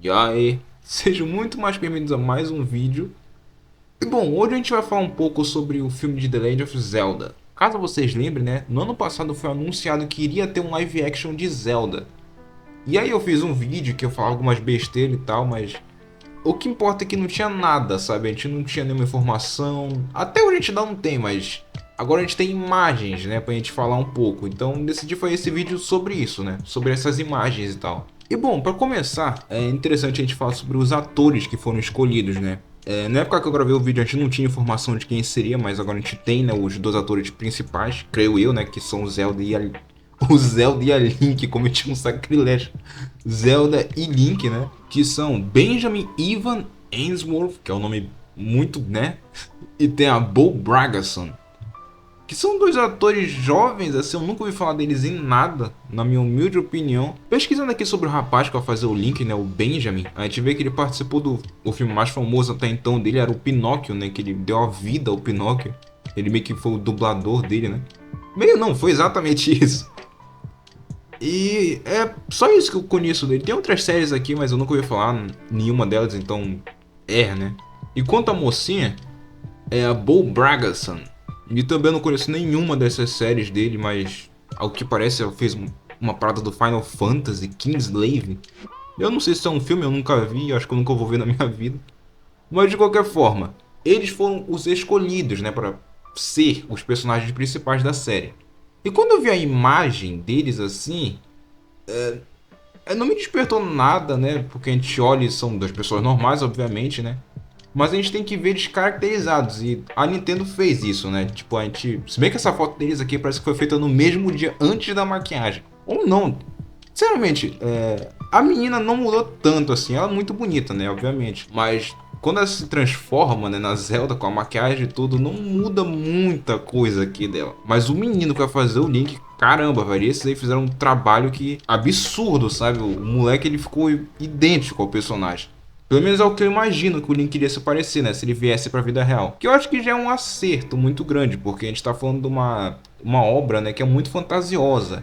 E aí, sejam muito mais bem-vindos a mais um vídeo. E bom, hoje a gente vai falar um pouco sobre o filme de The Legend of Zelda. Caso vocês lembrem, né, no ano passado foi anunciado que iria ter um live action de Zelda. E aí eu fiz um vídeo que eu falava algumas besteiras e tal, mas o que importa é que não tinha nada, sabe? A gente não tinha nenhuma informação. Até hoje a gente ainda não tem, mas agora a gente tem imagens, né, pra gente falar um pouco. Então decidi fazer esse vídeo sobre isso, né, sobre essas imagens e tal. E bom, pra começar, é interessante a gente falar sobre os atores que foram escolhidos, né? Na época que eu gravei o vídeo a gente não tinha informação de quem seria, mas agora a gente tem, né, os dois atores principais, creio eu, né, que são o Zelda e a o Zelda e a Link, cometi um sacrilégio. Zelda e Link, né? Que são Benjamin Ivan Ainsworth, que é um nome muito, né? E tem a Bo Bragason, que são dois atores jovens, assim, eu nunca ouvi falar deles em nada, na minha humilde opinião. Pesquisando aqui sobre o rapaz que vai fazer o Link, né, o Benjamin, a gente vê que ele participou do o filme mais famoso até então dele, era o Pinóquio, né, que ele deu a vida ao Pinóquio. Ele meio que foi o dublador dele, né. Meio não, foi exatamente isso. E é só isso que eu conheço dele. Tem outras séries aqui, mas eu nunca ouvi falar nenhuma delas, então né. E quanto à mocinha, é a Bo Bragason. E também não conheço nenhuma dessas séries dele, mas ao que parece ela fez uma parada do Final Fantasy, Kingslave. Eu não sei se é um filme, eu nunca vi, acho que eu nunca vou ver na minha vida. Mas de qualquer forma, eles foram os escolhidos, né, para ser os personagens principais da série. E quando eu vi a imagem deles assim, não me despertou nada, né? Porque a gente olha e são duas pessoas normais, obviamente, né? Mas a gente tem que ver eles caracterizados. E a Nintendo fez isso, né? Tipo, a gente. Se bem que essa foto deles aqui parece que foi feita no mesmo dia antes da maquiagem. Ou não. Sinceramente, a menina não mudou tanto assim. Ela é muito bonita, né? Obviamente. Mas quando ela se transforma, né, na Zelda com a maquiagem e tudo, não muda muita coisa aqui dela. Mas o menino que vai fazer o Link, caramba, velho, esses aí fizeram um trabalho que absurdo, sabe? O moleque ele ficou idêntico ao personagem. Pelo menos é o que eu imagino que o Link iria se parecer, né? Se ele viesse pra vida real. Que eu acho que já é um acerto muito grande, porque a gente tá falando de uma obra, né, que é muito fantasiosa.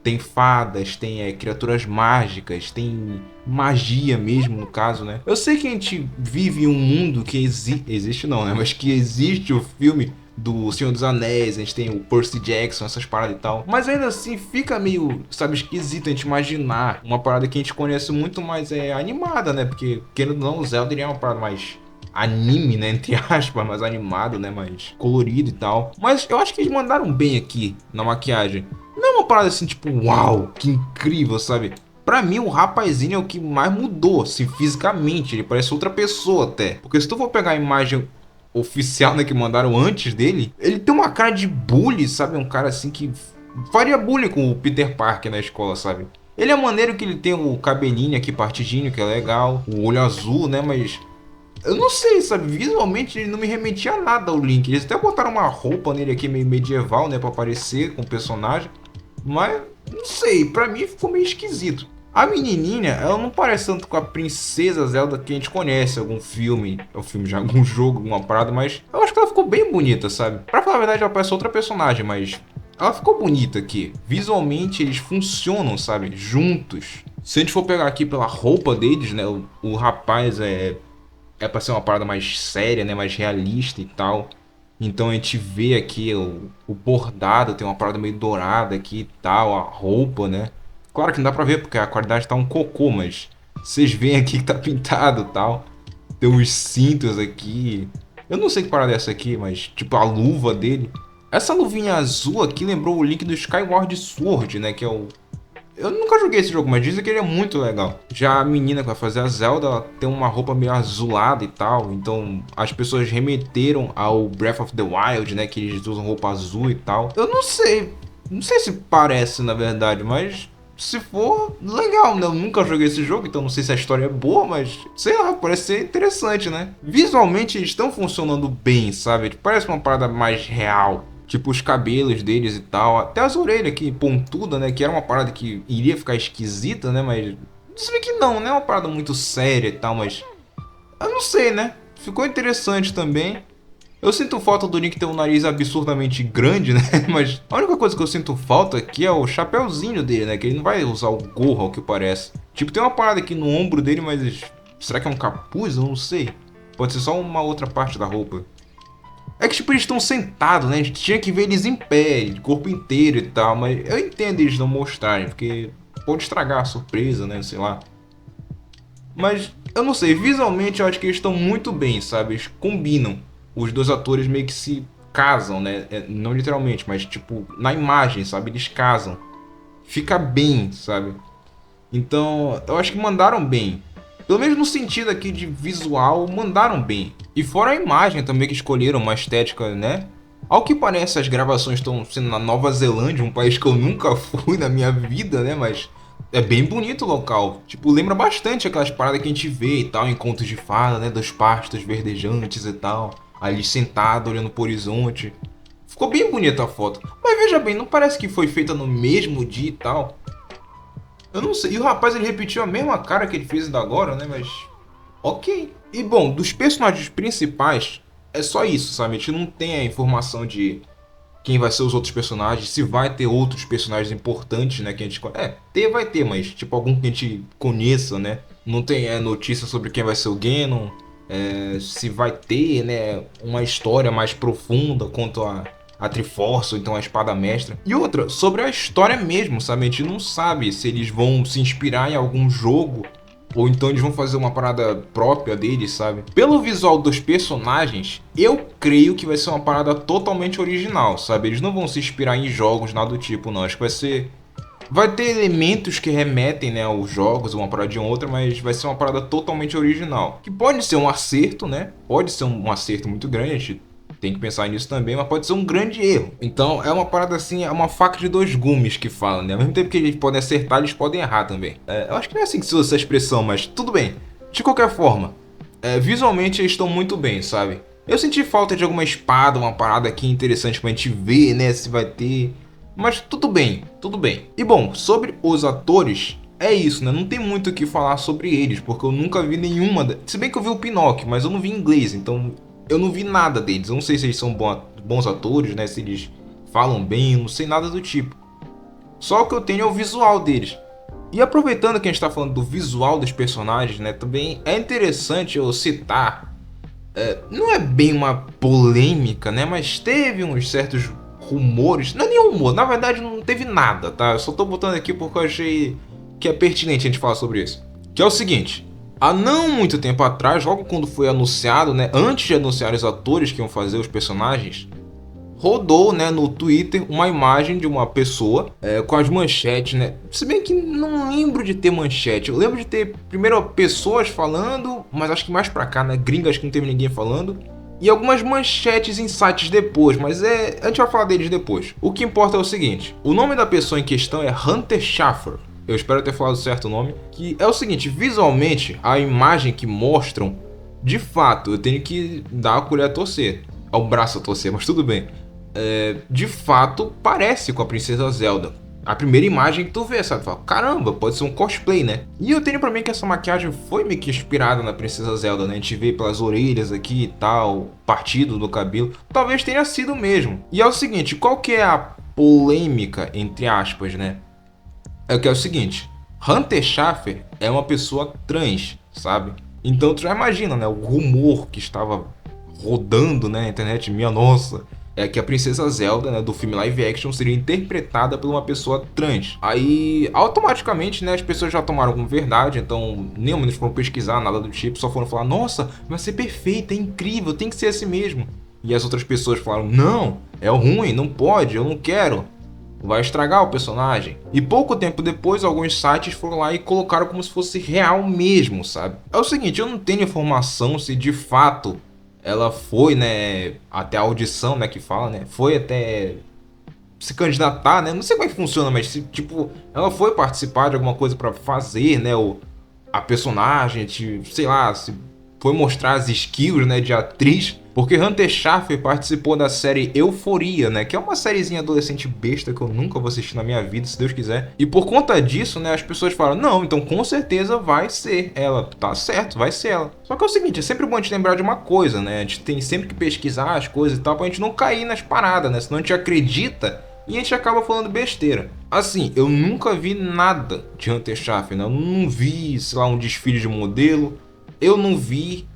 Tem fadas, tem criaturas mágicas, tem magia mesmo no caso, né? Eu sei que a gente vive em um mundo que existe não, né? Mas que existe o filme do Senhor dos Anéis, a gente tem o Percy Jackson, essas paradas e tal. Mas ainda assim fica meio, sabe, esquisito a gente imaginar uma parada que a gente conhece muito mais animada, né? Porque, querendo ou não, o Zelda é uma parada mais anime, né, entre aspas, mais animado, né, mais colorido e tal. Mas eu acho que eles mandaram bem aqui na maquiagem. Não é uma parada assim, tipo, uau, que incrível, sabe? Pra mim, o rapazinho é o que mais mudou, assim, fisicamente. Ele parece outra pessoa até. Porque se tu for pegar a imagem oficial, né, que mandaram antes dele, ele tem uma cara de bully, sabe? Um cara assim que faria bullying com o Peter Parker na escola, sabe? Ele é maneiro que ele tem o cabelinho aqui partidinho, que é legal, o olho azul, né? Mas eu não sei, sabe? Visualmente ele não me remetia a nada ao Link. Eles até botaram uma roupa nele aqui meio medieval, né? Pra parecer com o personagem. Mas, não sei, pra mim ficou meio esquisito. A menininha, ela não parece tanto com a princesa Zelda que a gente conhece, algum filme, ou filme já, algum jogo, alguma parada, mas eu acho que ela ficou bem bonita, sabe? Pra falar a verdade, ela parece outra personagem, mas ela ficou bonita aqui. Visualmente eles funcionam, sabe? Juntos. Se a gente for pegar aqui pela roupa deles, né? O rapaz é pra ser uma parada mais séria, né? Mais realista e tal. Então a gente vê aqui o bordado, tem uma parada meio dourada aqui e tal, a roupa, né? Claro que não dá pra ver porque a qualidade tá um cocô, mas vocês veem aqui que tá pintado e tal. Tem uns cintos aqui. Eu não sei que parada é essa aqui, mas tipo a luva dele. Essa luvinha azul aqui lembrou o Link do Skyward Sword, né? Que é o eu nunca joguei esse jogo, mas dizem que ele é muito legal. Já a menina que vai fazer a Zelda, ela tem uma roupa meio azulada e tal. Então as pessoas remeteram ao Breath of the Wild, né? Que eles usam roupa azul e tal. Eu não sei. Não sei se parece, na verdade, mas se for, legal, né? Eu nunca joguei esse jogo, então não sei se a história é boa, mas sei lá, parece ser interessante, né? Visualmente eles estão funcionando bem, sabe? Parece uma parada mais real. Tipo os cabelos deles e tal. Até as orelhas aqui pontuda, né? Que era uma parada que iria ficar esquisita, né? Mas. Se bem que não, né? É uma parada muito séria e tal, mas. Eu não sei, né? Ficou interessante também. Eu sinto falta do Nick ter um nariz absurdamente grande, né? Mas a única coisa que eu sinto falta aqui é o chapéuzinho dele, né? Que ele não vai usar o gorro, ao que parece. Tipo, tem uma parada aqui no ombro dele, mas será que é um capuz? Eu não sei. Pode ser só uma outra parte da roupa. É que, tipo, eles estão sentados, né? A gente tinha que ver eles em pé, de corpo inteiro e tal, mas eu entendo eles não mostrarem, porque pode estragar a surpresa, né? Sei lá. Mas eu não sei, visualmente eu acho que eles estão muito bem, sabe? Eles combinam. Os dois atores meio que se casam, né? Não literalmente, mas tipo, na imagem, sabe? Eles casam. Fica bem, sabe? Então, eu acho que mandaram bem. Pelo menos no sentido aqui de visual, mandaram bem. E fora a imagem também que escolheram, uma estética, né? Ao que parece, as gravações estão sendo na Nova Zelândia, um país que eu nunca fui na minha vida, né? Mas é bem bonito o local. Tipo, lembra bastante aquelas paradas que a gente vê e tal, em contos de fada, né? Dos pastos verdejantes e tal. Ali sentado, olhando pro horizonte. Ficou bem bonita a foto. Mas veja bem, não parece que foi feita no mesmo dia e tal. Eu não sei. E o rapaz ele repetiu a mesma cara que ele fez ainda agora, né? Mas. Ok. E bom, dos personagens principais, é só isso, sabe? A gente não tem a informação de quem vai ser os outros personagens, se vai ter outros personagens importantes, né? Que a gente. Ter vai ter, mas tipo algum que a gente conheça, né? Não tem notícia sobre quem vai ser o Ganon. Se vai ter, né, uma história mais profunda quanto a Triforce, ou então a Espada Mestra. E outra, sobre a história mesmo, sabe? A gente não sabe se eles vão se inspirar em algum jogo ou então eles vão fazer uma parada própria deles, sabe? Pelo visual dos personagens, eu creio que vai ser uma parada totalmente original, sabe? Eles não vão se inspirar em jogos, nada do tipo, não. Acho que vai ser. Vai ter elementos que remetem, né, aos jogos, uma parada de outra, mas vai ser uma parada totalmente original. Que pode ser um acerto, né? Pode ser um acerto muito grande, a gente tem que pensar nisso também, mas pode ser um grande erro. Então é uma parada assim, é uma faca de dois gumes que falam, né? Ao mesmo tempo que eles podem acertar, eles podem errar também. Eu acho que não é assim que se usa essa expressão, mas tudo bem. De qualquer forma, visualmente eles estão muito bem, sabe? Eu senti falta de alguma espada, uma parada aqui interessante pra gente ver, né? Se vai ter. Mas tudo bem, tudo bem. E bom, sobre os atores, é isso, né? Não tem muito o que falar sobre eles, porque eu nunca vi nenhuma. Se bem que eu vi o Pinóquio, mas eu não vi em inglês, então eu não vi nada deles. Eu não sei se eles são bons atores, né? Se eles falam bem, eu não sei nada do tipo. Só o que eu tenho é o visual deles. E aproveitando que a gente tá falando do visual dos personagens, né? Também é interessante eu citar. Não é bem uma polêmica, né? Mas teve uns certos rumores. Não é nem rumor, na verdade não teve nada, tá? Eu só tô botando aqui porque eu achei que é pertinente a gente falar sobre isso. Que é o seguinte. Há não muito tempo atrás, logo quando foi anunciado, né? Antes de anunciar os atores que iam fazer os personagens, rodou, né, no Twitter uma imagem de uma pessoa com as manchetes, né? Se bem que não lembro de ter manchete. Eu lembro de ter primeiro pessoas falando, mas acho que mais pra cá, né? Gringa, acho que não teve ninguém falando. E algumas manchetes em sites depois, mas a gente vai falar deles depois. O que importa é o seguinte: o nome da pessoa em questão é Hunter Schafer. Eu espero ter falado certo o nome. Que é o seguinte: visualmente, a imagem que mostram, de fato, eu tenho que dar a colher a torcer, ao braço a torcer, mas tudo bem. De fato, parece com a Princesa Zelda. A primeira imagem que tu vê, sabe? Fala, caramba, pode ser um cosplay, né? E eu tenho pra mim que essa maquiagem foi meio que inspirada na Princesa Zelda, né? A gente vê pelas orelhas aqui e tal, partido do cabelo. Talvez tenha sido mesmo. E é o seguinte, qual que é a polêmica, entre aspas, né? É o seguinte, Hunter Schafer é uma pessoa trans, sabe? Então tu já imagina, né? O rumor que estava rodando, né, na internet, minha nossa, é que a Princesa Zelda, né, do filme live action seria interpretada por uma pessoa trans. Aí, automaticamente, né, as pessoas já tomaram como verdade, então nenhuma deles foram pesquisar, nada do tipo, só foram falar, nossa, vai ser perfeita, é incrível, tem que ser assim mesmo. E as outras pessoas falaram, não, é ruim, não pode, eu não quero. Vai estragar o personagem. E pouco tempo depois, alguns sites foram lá e colocaram como se fosse real mesmo, sabe? É o seguinte, eu não tenho informação se de fato ela foi, né, até a audição, né, que fala, né, foi até se candidatar, né, não sei como é que funciona, mas se, tipo, ela foi participar de alguma coisa pra fazer, né, a personagem, sei lá, se foi mostrar as skills, né, de atriz, porque Hunter Schafer participou da série Euforia, né, que é uma sériezinha adolescente besta que eu nunca vou assistir na minha vida, se Deus quiser. E por conta disso, né, as pessoas falam, não, então com certeza vai ser ela, tá certo, vai ser ela. Só que é o seguinte, é sempre bom a gente lembrar de uma coisa, né, a gente tem sempre que pesquisar as coisas e tal, pra gente não cair nas paradas, né, senão a gente acredita e a gente acaba falando besteira. Assim, eu nunca vi nada de Hunter x Hunter, né? Eu não vi, sei lá, um desfile de modelo. Eu não vi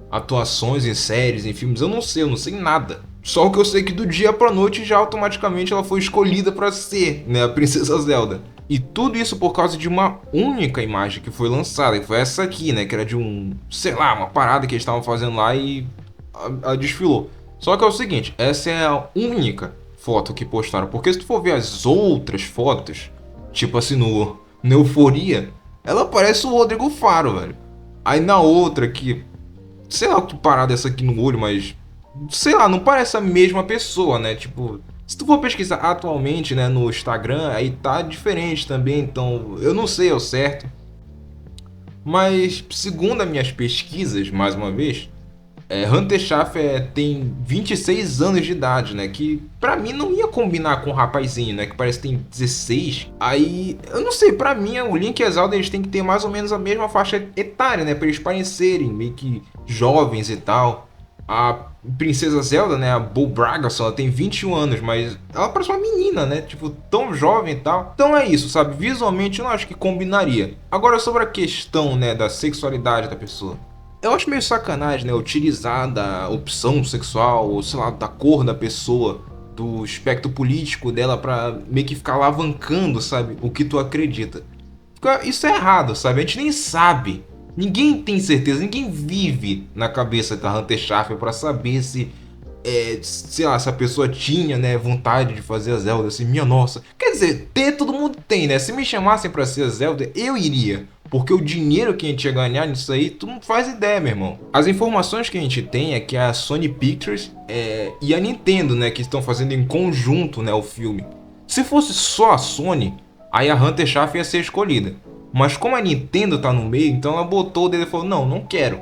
atuações em séries, em filmes. Eu não sei nada. Só o que eu sei é que do dia pra noite já automaticamente ela foi escolhida pra ser, né, a Princesa Zelda. E tudo isso por causa de uma única imagem que foi lançada, que foi essa aqui, né? Que era de sei lá, uma parada que eles estavam fazendo lá e a desfilou. Só que é o seguinte, essa é a única foto que postaram. Porque se tu for ver as outras fotos, tipo assim, no Euforia, ela parece o Rodrigo Faro, velho. Aí na outra que, sei lá que parada é essa aqui no olho, mas sei lá, não parece a mesma pessoa, né? Tipo, se tu for pesquisar atualmente, né, no Instagram, aí tá diferente também, então eu não sei ao certo. Mas segundo as minhas pesquisas, mais uma vez, Hunter Schaff tem 26 anos de idade, né? Que pra mim não ia combinar com o rapazinho, né? Que parece que tem 16. Aí, eu não sei, pra mim o Link e a Zelda eles têm que ter mais ou menos a mesma faixa etária, né? Pra eles parecerem meio que jovens e tal. A Princesa Zelda, né? A Bo Bragason, ela tem 21 anos, mas ela parece uma menina, né? Tipo, tão jovem e tal. Então é isso, sabe? Visualmente eu não acho que combinaria. Agora sobre a questão, né, da sexualidade da pessoa. Eu acho meio sacanagem, né? Utilizar da opção sexual, ou sei lá, da cor da pessoa, do espectro político dela pra meio que ficar alavancando, sabe? O que tu acredita. Isso é errado, sabe? A gente nem sabe. Ninguém tem certeza, ninguém vive na cabeça da Hunter Schafer pra saber se, sei lá, se a pessoa tinha, né, vontade de fazer a Zelda, assim, minha nossa. Quer dizer, ter todo mundo tem, né? Se me chamassem pra ser a Zelda, eu iria. Porque o dinheiro que a gente ia ganhar nisso aí, tu não faz ideia, meu irmão. As informações que a gente tem é que a Sony Pictures e a Nintendo, né, que estão fazendo em conjunto, né, o filme. Se fosse só a Sony, aí a Hunter Schafer ia ser escolhida. Mas como a Nintendo tá no meio, então ela botou o dedo e falou, não, não quero.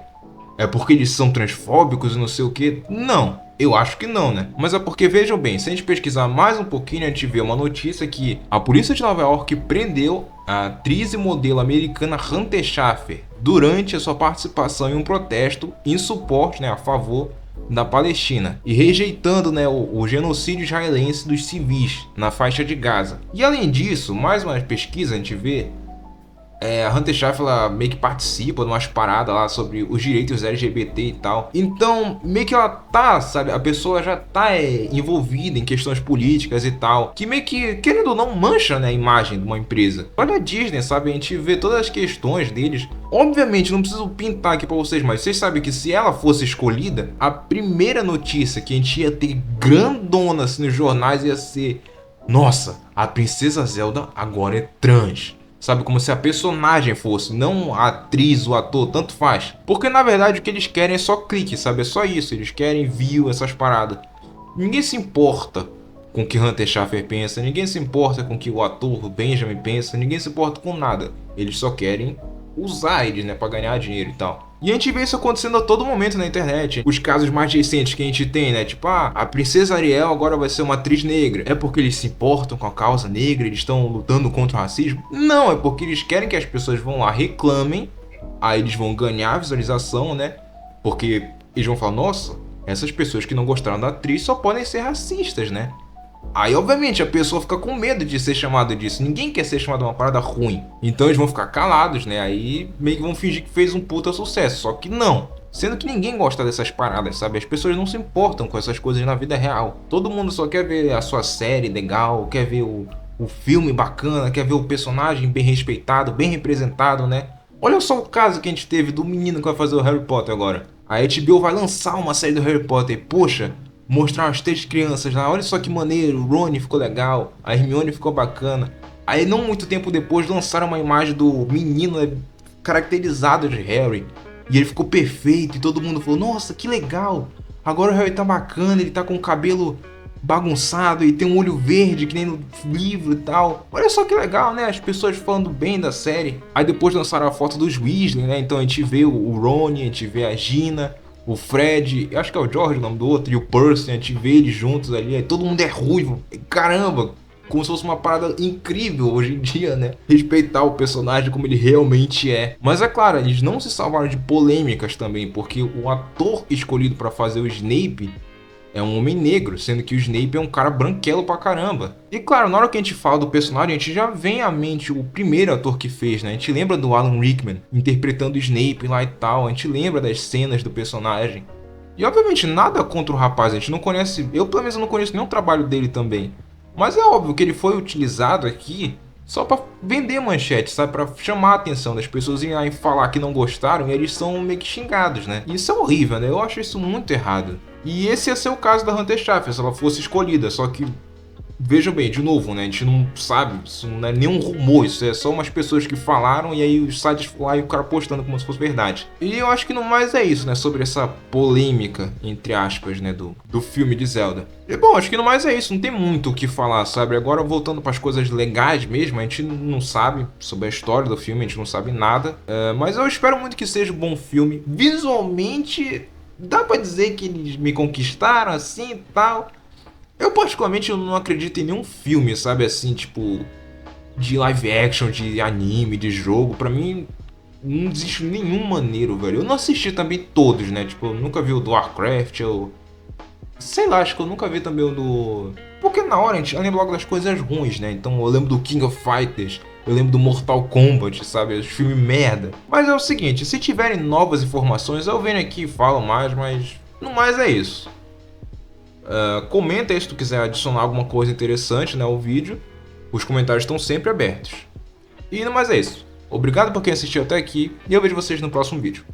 É porque eles são transfóbicos e não sei o que? Não, eu acho que não, né? Mas é porque, vejam bem, se a gente pesquisar mais um pouquinho, a gente vê uma notícia que a polícia de Nova York prendeu a atriz e modelo americana Hunter Schafer durante a sua participação em um protesto em suporte, né, a favor da Palestina e rejeitando, né, o genocídio israelense dos civis na faixa de Gaza. E além disso, mais uma pesquisa a gente vê a Hunter Schafer ela meio que participa de umas paradas lá sobre os direitos LGBT e tal. Então, meio que ela tá, sabe? A pessoa já tá envolvida em questões políticas e tal. Que meio que, querendo ou não, mancha, né, a imagem de uma empresa. Olha a Disney, sabe? A gente vê todas as questões deles. Obviamente, não preciso pintar aqui pra vocês, mas vocês sabem que se ela fosse escolhida, a primeira notícia que a gente ia ter grandona assim, nos jornais ia ser: nossa, a Princesa Zelda agora é trans. Sabe, como se a personagem fosse, não a atriz, o ator, tanto faz. Porque na verdade o que eles querem é só clique, sabe? É só isso, eles querem view, essas paradas. Ninguém se importa com o que Hunter Schafer pensa, ninguém se importa com o que o ator Benjamin pensa, ninguém se importa com nada. Eles só querem usar eles, né, pra ganhar dinheiro e tal. E a gente vê isso acontecendo a todo momento na internet. Os casos mais recentes que a gente tem, né? Tipo, a Princesa Ariel agora vai ser uma atriz negra. É porque eles se importam com a causa negra? Eles estão lutando contra o racismo? Não, é porque eles querem que as pessoas vão lá, reclamem. Aí eles vão ganhar visualização, né? Porque eles vão falar, nossa, essas pessoas que não gostaram da atriz só podem ser racistas, né? Aí, obviamente, a pessoa fica com medo de ser chamada disso. Ninguém quer ser chamado de uma parada ruim. Então eles vão ficar calados, né? Aí meio que vão fingir que fez um puta sucesso. Só que não. Sendo que ninguém gosta dessas paradas, sabe? As pessoas não se importam com essas coisas na vida real. Todo mundo só quer ver a sua série legal, quer ver o filme bacana, quer ver o personagem bem respeitado, bem representado, né? Olha só o caso que a gente teve do menino que vai fazer o Harry Potter agora. A HBO vai lançar uma série do Harry Potter. Poxa, mostrar as 3 crianças lá, olha só que maneiro, o Rony ficou legal, a Hermione ficou bacana. Aí não muito tempo depois lançaram uma imagem do menino caracterizado de Harry, e ele ficou perfeito, e todo mundo falou, nossa, que legal, agora o Harry tá bacana, ele tá com o cabelo bagunçado e tem um olho verde que nem no livro e tal. Olha só que legal, né? As pessoas falando bem da série. Aí depois lançaram a foto dos Weasley, né? Então a gente vê o Rony, a gente vê a Gina, o Fred, acho que é o George o nome do outro, e o Percy, a gente vê eles juntos ali, aí todo mundo é ruivo. Caramba, como se fosse uma parada incrível hoje em dia, né? Respeitar o personagem como ele realmente é. Mas é claro, eles não se salvaram de polêmicas também, porque o ator escolhido para fazer o Snape é um homem negro, sendo que o Snape é um cara branquelo pra caramba. E claro, na hora que a gente fala do personagem, a gente já vem à mente o primeiro ator que fez, né? A gente lembra do Alan Rickman interpretando o Snape lá e tal, a gente lembra das cenas do personagem. E obviamente nada contra o rapaz, a gente não conhece, eu pelo menos não conheço nenhum trabalho dele também. Mas é óbvio que ele foi utilizado aqui só pra vender manchete, sabe? Pra chamar a atenção das pessoas e aí falar que não gostaram e eles são meio que xingados, né? E isso é horrível, né? Eu acho isso muito errado. E esse ia ser o caso da Hunter Schafer se ela fosse escolhida, só que vejam bem, de novo, né? A gente não sabe, isso não é nenhum rumor, isso é só umas pessoas que falaram e aí os sites lá e o cara postando como se fosse verdade. E eu acho que no mais é isso, né? Sobre essa polêmica, entre aspas, né? Do filme de Zelda. E bom, acho que no mais é isso, não tem muito o que falar, sabe? Agora voltando para as coisas legais mesmo, a gente não sabe sobre a história do filme, a gente não sabe nada. Mas eu espero muito que seja um bom filme. Visualmente, dá pra dizer que eles me conquistaram assim e tal. Eu particularmente eu não acredito em nenhum filme, sabe, assim, tipo, de live action, de anime, de jogo. Pra mim, não existe nenhum maneiro, velho. Eu não assisti também todos, né? Tipo, eu nunca vi o do Warcraft, eu... Sei lá, acho que eu nunca vi também o do... Porque na hora a gente lembra logo das coisas ruins, né? Então eu lembro do King of Fighters, eu lembro do Mortal Kombat, sabe? Os filmes merda. Mas é o seguinte, se tiverem novas informações, eu venho aqui e falo mais, mas... No mais é isso. Comenta aí se tu quiser adicionar alguma coisa interessante, né, ao vídeo. Os comentários estão sempre abertos. E no mais é isso. Obrigado por quem assistiu até aqui e eu vejo vocês no próximo vídeo.